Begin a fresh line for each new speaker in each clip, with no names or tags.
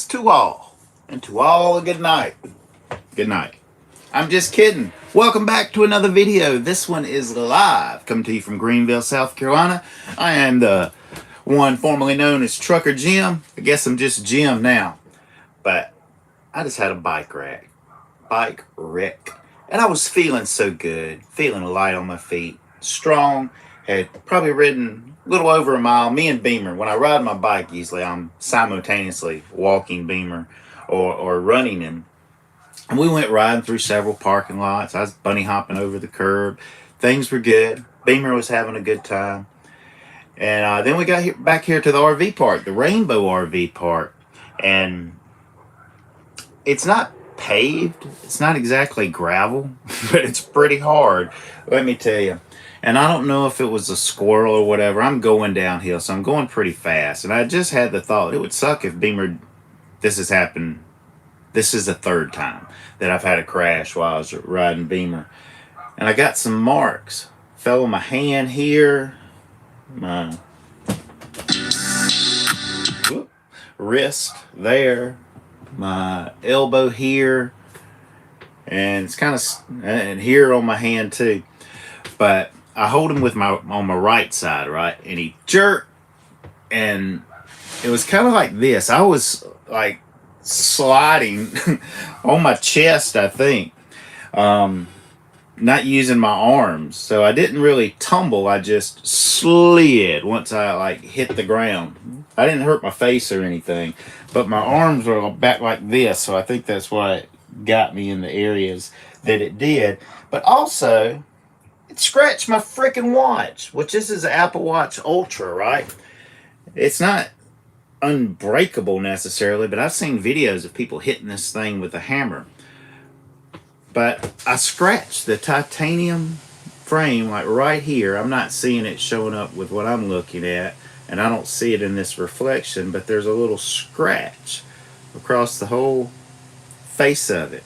to all, and to all a good night. Good night. I'm just kidding. Welcome back to another video. This one is live, coming to you from Greenville, South Carolina. I am the one formerly known as Truckerjim. I guess I'm just Jim now. But I just had a bike wreck. And I was feeling so good, feeling light on my feet, strong. Had probably ridden a little over a mile. Me and Beamer, when I ride my bike, usually I'm simultaneously walking Beamer or running him. And we went riding through several parking lots. I was bunny hopping over the curb. Things were good. Beamer was having a good time. And then we got back here to the RV park, the Rainbow RV park. And it's not paved. It's not exactly gravel, but it's pretty hard, let me tell you. And I don't know if it was a squirrel or whatever. I'm going downhill, so I'm going pretty fast. And I just had the thought, it would suck if Beamer, this has happened. This is the third time that I've had a crash while I was riding Beamer. And I got some marks. Fell on my hand here, my wrist there, my elbow here, and it's kind of, and here on my hand too. But I hold him with on my right side, right? And he jerked, and it was kind of like this. I was like sliding on my chest, I think. Not using my arms. So I didn't really tumble. I just slid once I like hit the ground. I didn't hurt my face or anything, but my arms were back like this. So I think that's why it got me in the areas that it did. But also, it scratched my freaking watch, which this is an Apple Watch Ultra, right? It's not unbreakable necessarily, but I've seen videos of people hitting this thing with a hammer. But I scratched the titanium frame like right here. I'm not seeing it showing up with what I'm looking at, and I don't see it in this reflection, but there's a little scratch across the whole face of it,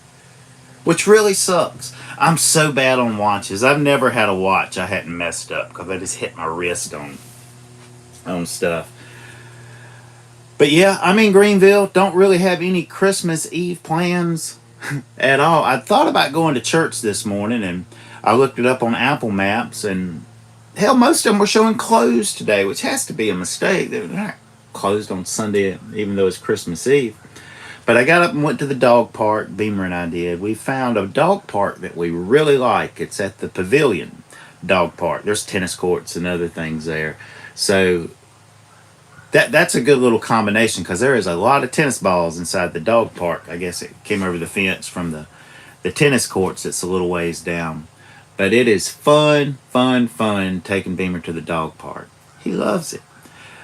which really sucks. I'm so bad on watches. I've never had a watch I hadn't messed up because I just hit my wrist on stuff. But yeah, I'm in Greenville. Don't really have any Christmas Eve plans at all. I thought about going to church this morning, and I looked it up on Apple Maps, and hell, most of them were showing closed today, which has to be a mistake. They're not closed on Sunday, even though it's Christmas Eve. But I got up and went to the dog park. Beamer and I did. We found a dog park that we really like. It's at the Pavilion Dog Park. There's tennis courts and other things there. So that's a good little combination because there is a lot of tennis balls inside the dog park. I guess it came over the fence from the tennis courts that's a little ways down. But it is fun taking Beamer to the dog park. He loves it.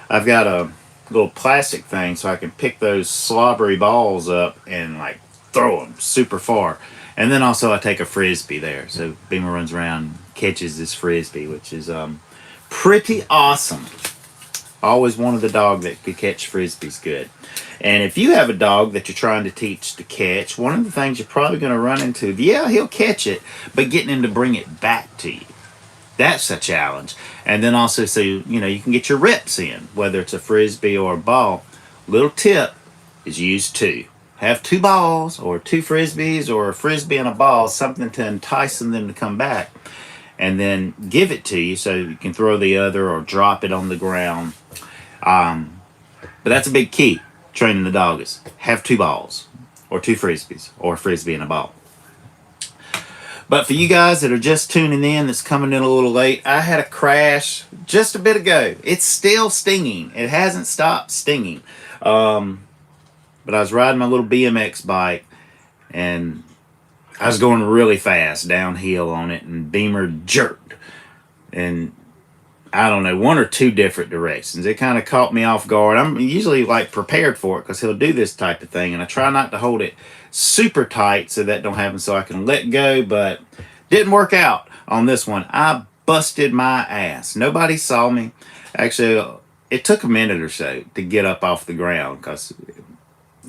I've got a little plastic thing so I can pick those slobbery balls up and like throw them super far. And then also I take a frisbee there. So Beamer runs around, catches this frisbee, which is pretty awesome. Always wanted a dog that could catch frisbees good. And if you have a dog that you're trying to teach to catch, one of the things you're probably going to run into, yeah, he'll catch it, but getting him to bring it back to you, that's a challenge. And then also, so you can get your reps in, whether it's a frisbee or a ball. Little tip is use two. Have two balls or two frisbees or a frisbee and a ball, something to entice them to come back. And then give it to you so you can throw the other or drop it on the ground. But that's a big key, training the dog, is have two balls or two frisbees or a frisbee and a ball. But for you guys that are just tuning in, that's coming in a little late, I had a crash just a bit ago. It's still stinging. It hasn't stopped stinging. But I was riding my little BMX bike, and I was going really fast downhill on it, and Beamer jerked. And I don't know, one or two different directions. It kind of caught me off guard. I'm usually like prepared for it because he'll do this type of thing, and I try not to hold it super tight so that don't happen, so I can let go, but didn't work out on this one. I busted my ass. Nobody saw me. Actually, it took a minute or so to get up off the ground because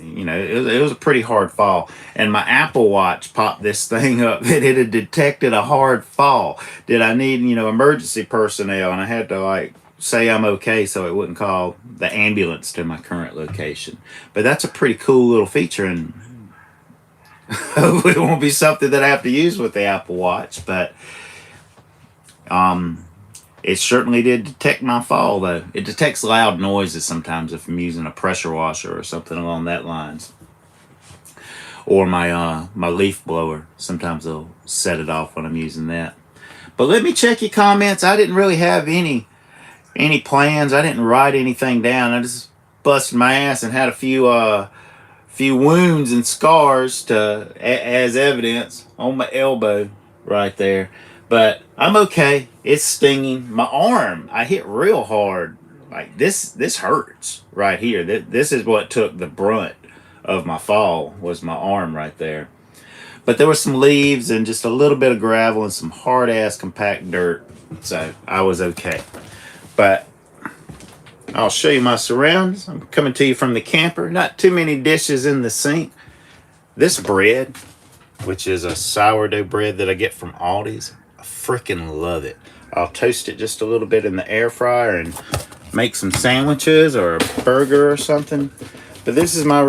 it was a pretty hard fall. And my Apple Watch popped this thing up that it had detected a hard fall. Did I need, emergency personnel? And I had to like say I'm okay, so it wouldn't call the ambulance to my current location. But that's a pretty cool little feature, and it won't be something that I have to use with the Apple Watch. But it certainly did detect my fall, though. It detects loud noises sometimes if I'm using a pressure washer or something along that lines, or my leaf blower. Sometimes they'll set it off when I'm using that. But let me check your comments. I didn't really have any plans. I didn't write anything down. I just busted my ass and had a few wounds and scars as evidence on my elbow right there. But I'm okay. It's stinging. My arm, I hit real hard. Like this hurts right here. This is what took the brunt of my fall, was my arm right there. But there were some leaves and just a little bit of gravel and some hard ass compact dirt. So I was okay. But I'll show you my surroundings. I'm coming to you from the camper. Not too many dishes in the sink. This bread, which is a sourdough bread that I get from Aldi's, I freaking love it. I'll toast it just a little bit in the air fryer and make some sandwiches or a burger or something. But this is my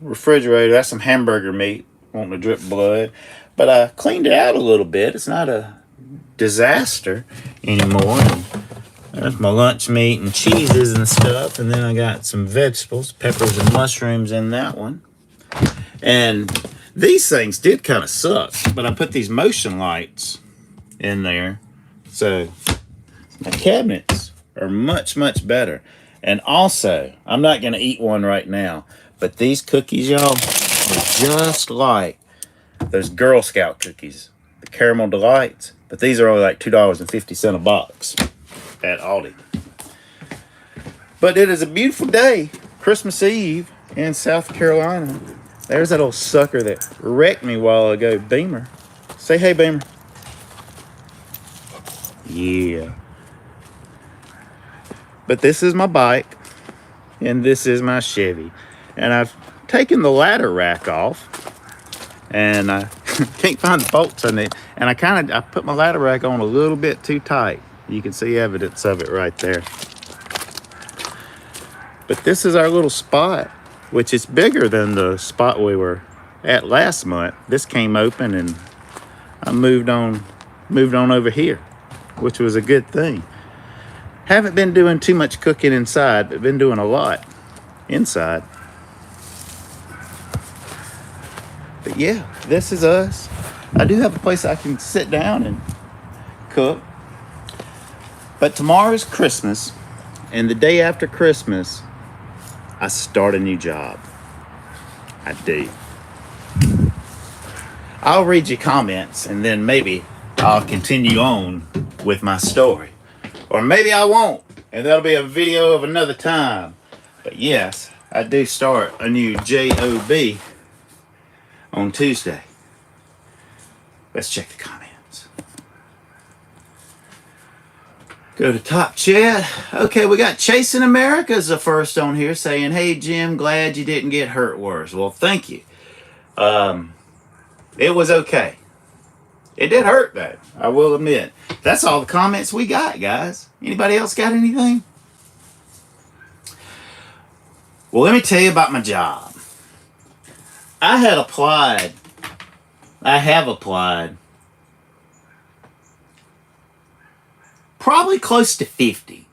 refrigerator. That's some hamburger meat. Wanting to drip blood. But I cleaned it out a little bit. It's not a disaster anymore. And there's my lunch meat and cheeses and stuff. And then I got some vegetables, peppers and mushrooms in that one. And these things did kind of suck. But I put these motion lights in there. So my cabinets are much, much better. And also, I'm not going to eat one right now. But these cookies, y'all, are just like those Girl Scout cookies. The Caramel Delights. But these are only like $2.50 a box at Aldi. But it is a beautiful day, Christmas Eve in South Carolina. There's that old sucker that wrecked me a while ago, Beamer. Say hey, Beamer. Yeah. But this is my bike, and this is my Chevy. And I've taken the ladder rack off, and I can't find the bolts on it. And I put my ladder rack on a little bit too tight. You can see evidence of it right there. But this is our little spot, which is bigger than the spot we were at last month. This came open, and I moved on over here, which was a good thing. Haven't been doing too much cooking inside, but been doing a lot inside. But yeah, this is us. I do have a place I can sit down and cook. But tomorrow's Christmas, and the day after Christmas, I start a new job. I do. I'll read your comments, and then maybe I'll continue on with my story. Or maybe I won't, and that'll be a video of another time. But yes, I do start a new job on Tuesday. Let's check the comments. Go to top chat. Okay, we got Chasing America's the first on here saying, hey Jim, glad you didn't get hurt worse. Well, thank you. It was okay. It did hurt though, I will admit. That's all the comments we got, guys. Anybody else got anything? Well, let me tell you about my job. I have applied probably close to 50.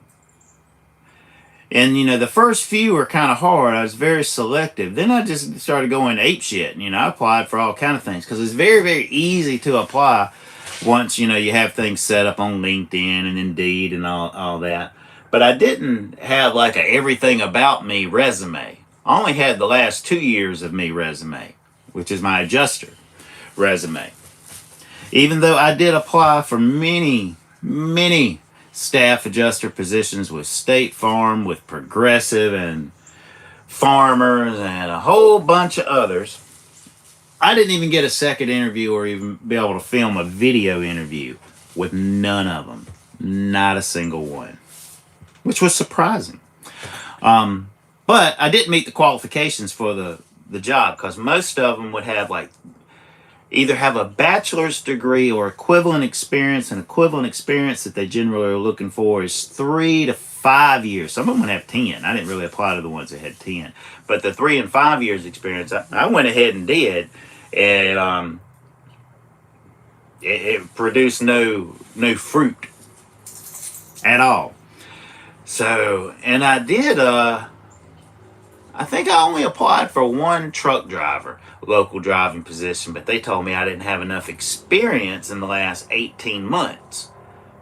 And, the first few were kind of hard. I was very selective. Then I just started going apeshit. I applied for all kind of things because it's very, very easy to apply once, you have things set up on LinkedIn and Indeed and all that. But I didn't have like a everything about me resume. I only had the last 2 years of me resume, which is my adjuster resume. Even though I did apply for many, many staff adjuster positions with State Farm, with Progressive and Farmers and a whole bunch of others, I didn't even get a second interview or even be able to film a video interview with none of them. Not a single one. Which was surprising. But I didn't meet the qualifications for the job because most of them would have like either have a bachelor's degree or equivalent experience. And equivalent experience that they generally are looking for is 3 to 5 years. Some of them have 10. I didn't really apply to the ones that had 10. But the 3 and 5 years experience, I went ahead and did. And it produced no fruit at all. So, and I did, I think I only applied for one truck driver, local driving position, but they told me I didn't have enough experience in the last 18 months.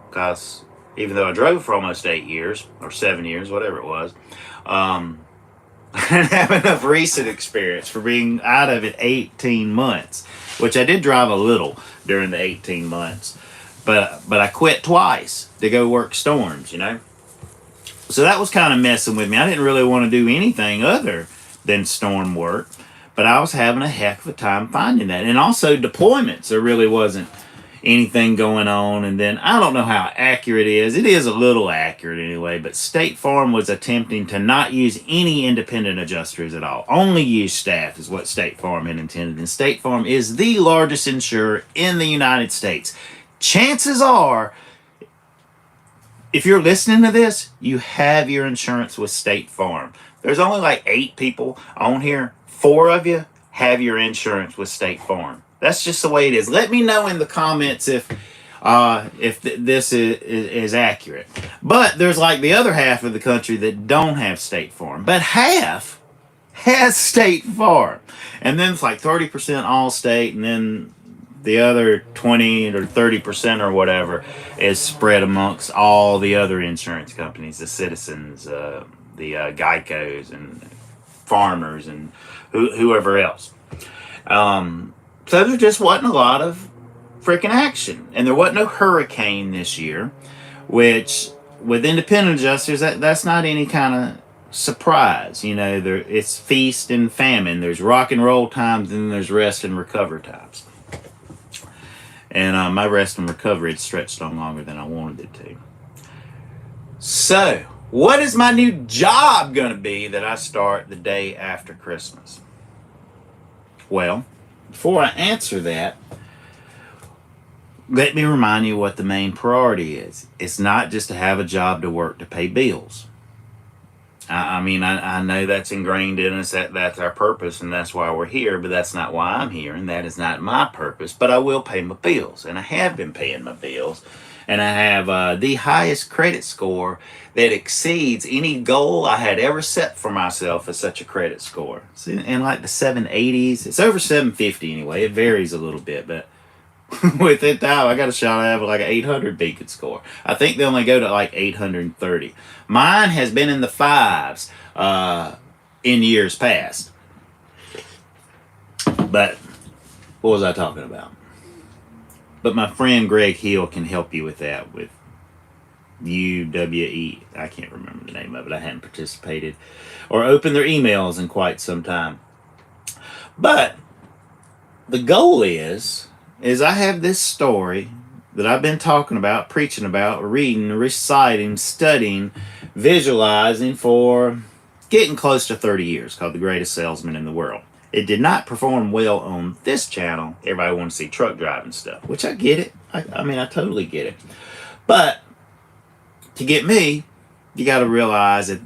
Because even though I drove for almost 8 years, or 7 years, whatever it was, I didn't have enough recent experience for being out of it 18 months, which I did drive a little during the 18 months. But I quit twice to go work storms, you know. So that was kind of messing with me. I didn't really want to do anything other than storm work, but I was having a heck of a time finding that. And also deployments, there really wasn't anything going on. And then I don't know how accurate it is. It is a little accurate anyway, but State Farm was attempting to not use any independent adjusters at all. Only use staff is what State Farm had intended. And State Farm is the largest insurer in the United States. Chances are, if you're listening to this, you have your insurance with State Farm. There's only like 8 people on here. 4 of you have your insurance with State Farm. That's just the way it is. Let me know in the comments if this is accurate. But there's like the other half of the country that don't have State Farm. But half has State Farm. And then it's like 30% Allstate, and then the other 20 or 30% or whatever is spread amongst all the other insurance companies, the Citizens, the Geicos, and Farmers, and whoever else. So there just wasn't a lot of freaking action. And there wasn't no hurricane this year, which with independent adjusters, that's not any kind of surprise. You know, it's feast and famine. There's rock and roll times, and there's rest and recover times. And my rest and recovery had stretched on longer than I wanted it to. So, what is my new job going to be that I start the day after Christmas? Well, before I answer that, let me remind you what the main priority is. It's not just to have a job to work to pay bills. I mean, I know that's ingrained in us, that's our purpose, and that's why we're here, but that's not why I'm here, and that is not my purpose. But I will pay my bills, and I have been paying my bills, and I have the highest credit score that exceeds any goal I had ever set for myself as such a credit score. It's in like the 780s. It's over 750 anyway. It varies a little bit, but with it now, I got a shot at like an 800 beacon score. I think they only go to like 830. Mine has been in the 5s in years past. But what was I talking about? But my friend Greg Hill can help you with that, with UWE. I can't remember the name of it. I hadn't participated or opened their emails in quite some time. But the goal is I have this story that I've been talking about, preaching about, reading, reciting, studying, visualizing for getting close to 30 years, called The Greatest Salesman in the World. It did not perform well on this channel. Everybody wants to see truck driving stuff, which I get it. I mean, I totally get it. But to get me, you got to realize that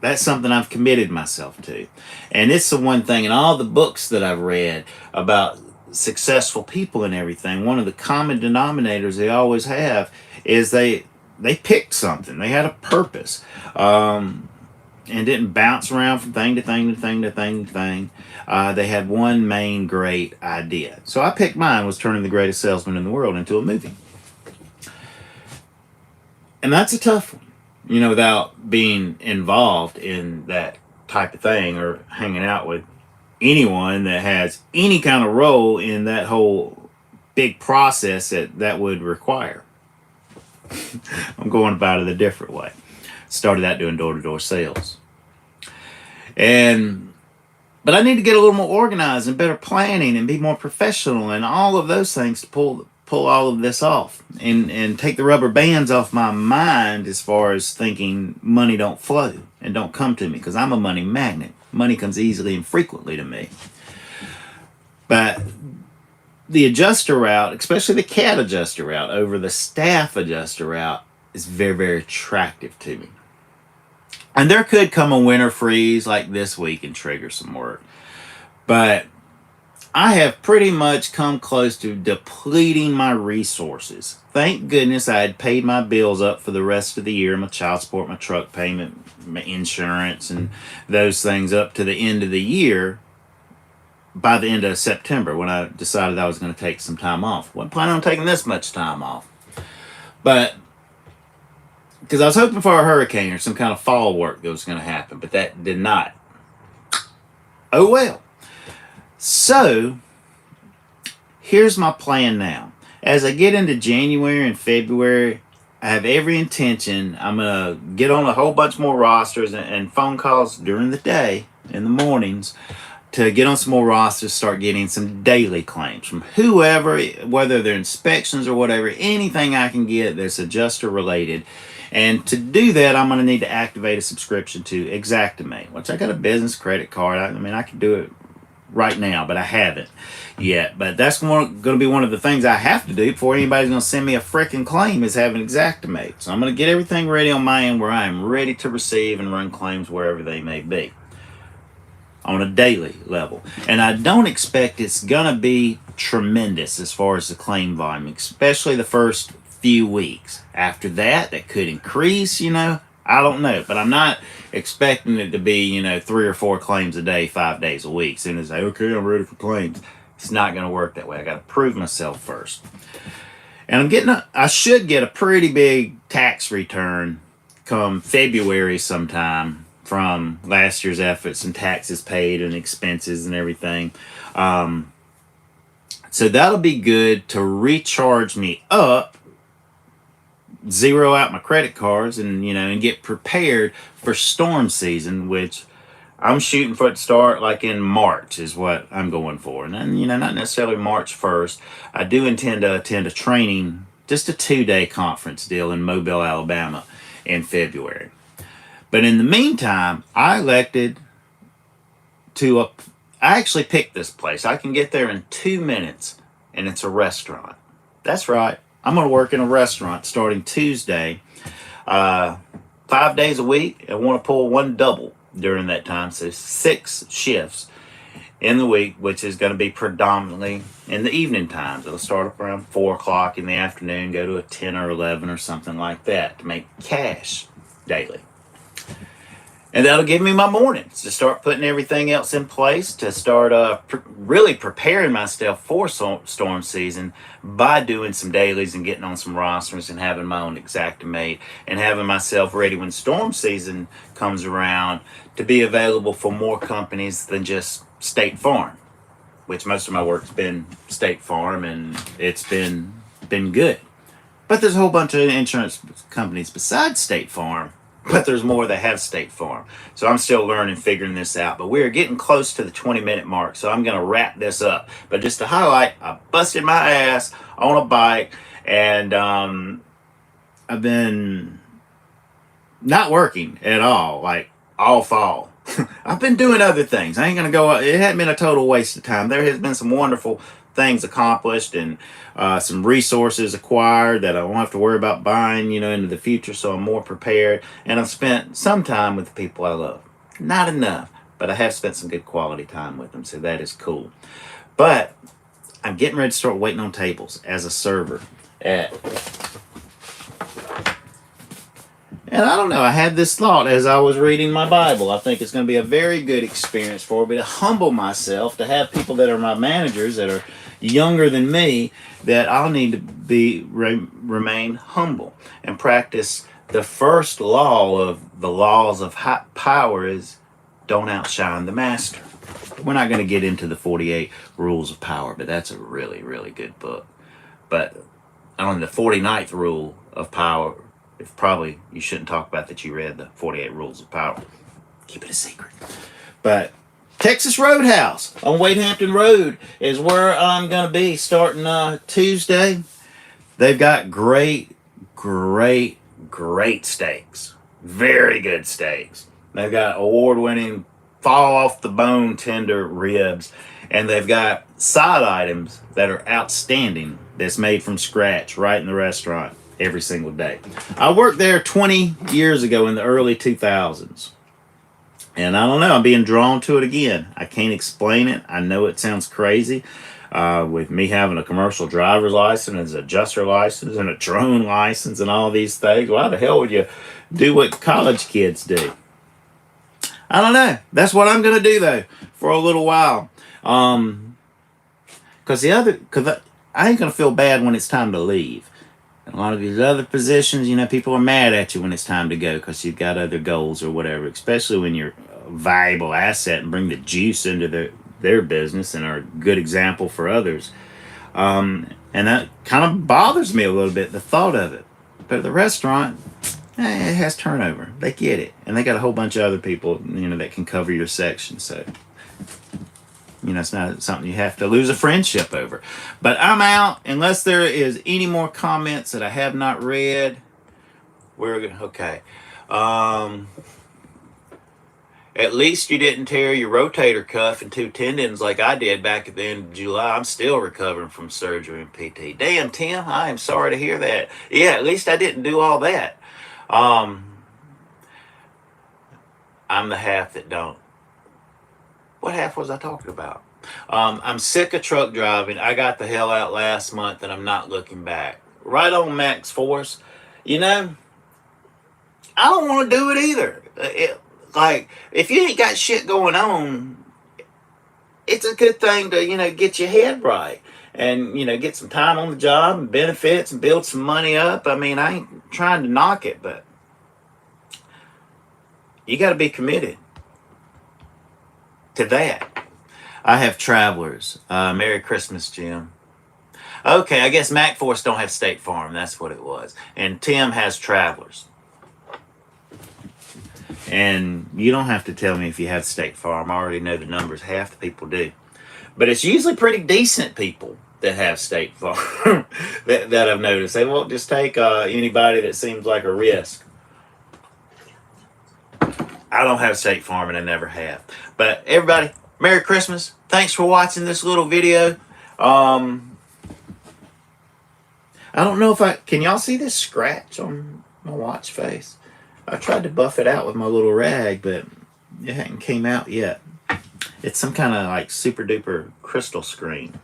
that's something I've committed myself to. And it's the one thing in all the books that I've read about successful people and everything, one of the common denominators they always have is they picked something. They had a purpose. And didn't bounce around from thing to thing to thing to thing to thing. They had one main great idea. So I picked mine, was turning The Greatest Salesman in the World into a movie. And that's a tough one, you know, without being involved in that type of thing or hanging out with anyone that has any kind of role in that whole big process that would require. I'm going about it a different way. Started out doing door-to-door sales. But I need to get a little more organized and better planning and be more professional and all of those things to pull all of this off and take the rubber bands off my mind as far as thinking money don't flow and don't come to me, because I'm a money magnet. Money comes easily and frequently to me. But the adjuster route, especially the cat adjuster route over the staff adjuster route, is very, very attractive to me. And there could come a winter freeze like this week and trigger some work. But I have pretty much come close to depleting my resources. Thank goodness I had paid my bills up for the rest of the year, my child support, my truck payment, my insurance, and those things up to the end of the year. By the end of September, when I decided I was going to take some time off. Wasn't planning on taking this much time off. But because I was hoping for a hurricane or some kind of fall work that was going to happen, but that did not. Oh well. So, here's my plan now. As I get into January and February, I have every intention. I'm going to get on a whole bunch more rosters and phone calls during the day, in the mornings, to get on some more rosters, start getting some daily claims from whoever, whether they're inspections or whatever, anything I can get that's adjuster related. And to do that, I'm going to need to activate a subscription to Xactimate, which I got a business credit card. I mean, I could do it right now, but I haven't yet. But that's going to be one of the things I have to do before anybody's going to send me a freaking claim is having Xactimate. So I'm going to get everything ready on my end where I am ready to receive and run claims wherever they may be on a daily level. And I don't expect it's going to be tremendous as far as the claim volume, especially the first few weeks. After that, that could increase, I don't know. But I'm not expecting it to be, 3 or 4 claims a day, 5 days a week. As soon as I say, okay, I'm ready for claims. It's not going to work that way. I got to prove myself first. And I should get a pretty big tax return come February sometime from last year's efforts and taxes paid and expenses and everything. So that'll be good to recharge me up, zero out my credit cards, and and get prepared for storm season, which I'm shooting for it to start like in March is what I'm going for. And then, not necessarily March 1st. I do intend to attend a training, just a 2-day conference deal in Mobile, Alabama in February. But in the meantime, I elected to, I actually picked this place. I can get there in 2 minutes, and it's a restaurant. That's right. I'm going to work in a restaurant starting Tuesday, 5 days a week. I want to pull one double during that time, so 6 shifts in the week, which is going to be predominantly in the evening times. It'll start up around 4 o'clock in the afternoon, go to a 10 or 11 or something like that to make cash daily. And that'll give me my mornings to start putting everything else in place, to start really preparing myself for storm season by doing some dailies and getting on some rosters and having my own Xactimate and having myself ready when storm season comes around to be available for more companies than just State Farm, which most of my work's been State Farm, and it's been good. But there's a whole bunch of insurance companies besides State Farm. But there's more that have State Farm. So I'm still learning, figuring this out. But we're getting close to the 20-minute mark, so I'm going to wrap this up. But just to highlight, I busted my ass on a bike, and I've been not working at all, like all fall. I've been doing other things. I ain't going to go, it hasn't been a total waste of time. There has been some wonderful things accomplished and some resources acquired that I won't have to worry about buying, into the future, so I'm more prepared. And I've spent some time with the people I love. Not enough, but I have spent some good quality time with them, so that is cool. But I'm getting ready to start waiting on tables as a server and I don't know, I had this thought as I was reading my Bible. I think it's going to be a very good experience for me to humble myself, to have people that are my managers that are younger than me, that I'll need to remain humble and practice the first law of the laws of power is don't outshine the master. We're not going to get into the 48 rules of power, but that's a really, really good book. But on the 49th rule of power, if probably you shouldn't talk about that you read the 48 rules of power. Keep it a secret. But Texas Roadhouse on Wade Hampton Road is where I'm going to be starting Tuesday. They've got great steaks. Very good steaks. They've got award-winning fall off the bone tender ribs. And they've got side items that are outstanding that's made from scratch right in the restaurant every single day. I worked there 20 years ago in the early 2000s. And I don't know, I'm being drawn to it again. I can't explain it. I know it sounds crazy. With me having a commercial driver's license, an adjuster license, and a drone license, and all these things, why the hell would you do what college kids do? I don't know. That's what I'm going to do, though, for a little while. Because I ain't going to feel bad when it's time to leave. A lot of these other positions, you know, people are mad at you when it's time to go because you've got other goals or whatever, especially when you're a valuable asset and bring the juice into their business and are a good example for others. And that kind of bothers me a little bit, the thought of it. But at the restaurant, it has turnover. They get it. And they got a whole bunch of other people, you know, that can cover your section. So, you know, it's not something you have to lose a friendship over. But I'm out. Unless there is any more comments that I have not read. Okay. At least you didn't tear your rotator cuff and 2 tendons like I did back at the end of July. I'm still recovering from surgery and PT. Damn, Tim, I am sorry to hear that. Yeah, at least I didn't do all that. I'm the half that don't. What half was I talking about? I'm sick of truck driving. I got the hell out last month and I'm not looking back. Right on max force. You know, I don't want to do it either. Like, if you ain't got shit going on, it's a good thing to, you know, get your head right. And, you know, get some time on the job and benefits and build some money up. I mean, I ain't trying to knock it, but you got to be committed to that. I have travelers. Merry Christmas, Jim. Okay, I guess MacForce don't have State Farm. That's what it was. And Tim has travelers. And you don't have to tell me if you have State Farm. I already know the numbers. Half the people do. But it's usually pretty decent people that have State Farm that I've noticed. They won't just take anybody that seems like a risk. I don't have State Farm and I never have. But everybody, Merry Christmas. Thanks for watching this little video. I don't know if can y'all see this scratch on my watch face? I tried to buff it out with my little rag, but it hadn't came out yet. It's some kind of like super duper crystal screen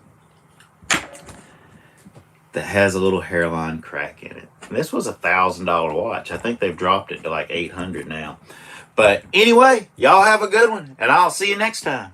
that has a little hairline crack in it. And this was $1,000 watch. I think they've dropped it to like $800 now. But anyway, y'all have a good one, and I'll see you next time.